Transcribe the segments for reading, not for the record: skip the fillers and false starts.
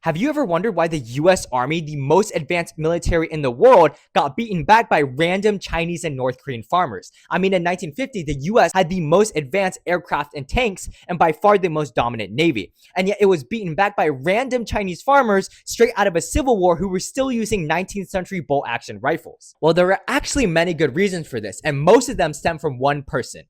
Have you ever wondered why the US Army, the most advanced military in the world, got beaten back by random Chinese and North Korean farmers? I mean, in 1950, the US had the most advanced aircraft and tanks and by far the most dominant navy. And yet it was beaten back by random Chinese farmers straight out of a civil war who were still using 19th century bolt-action rifles. Well, there are actually many good reasons for this, and most of them stem from one person.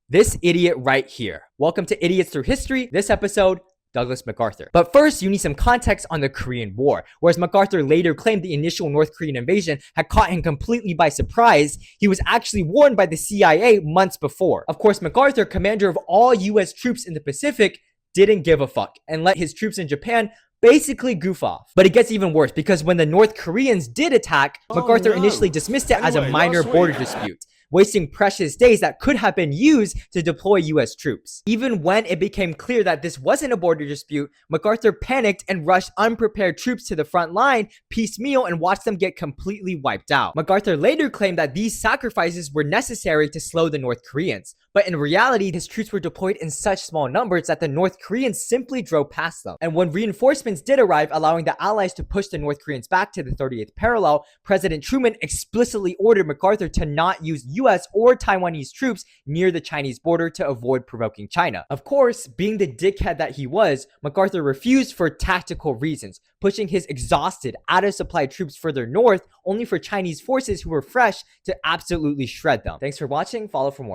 This idiot right here. Welcome to Idiots Through History. This episode, Douglas MacArthur. But first, you need some context on the Korean War. Whereas MacArthur later claimed the initial North Korean invasion had caught him completely by surprise, he was actually warned by the CIA months before. Of course, MacArthur, commander of all US troops in the Pacific, didn't give a fuck and let his troops in Japan basically goof off. But it gets even worse because when the North Koreans did attack, MacArthur initially dismissed it as a minor border dispute, wasting precious days that could have been used to deploy US troops. Even when it became clear that this wasn't a border dispute, MacArthur panicked and rushed unprepared troops to the front line piecemeal and watched them get completely wiped out. MacArthur later claimed that these sacrifices were necessary to slow the North Koreans, but in reality, his troops were deployed in such small numbers that the North Koreans simply drove past them. And when reinforcements did arrive, allowing the Allies to push the North Koreans back to the 30th parallel, President Truman explicitly ordered MacArthur to not use US or Taiwanese troops near the Chinese border to avoid provoking China. Of course, being the dickhead that he was, MacArthur refused for tactical reasons, pushing his exhausted, out-of-supply troops further north, only for Chinese forces who were fresh to absolutely shred them. Thanks for watching. Follow for more.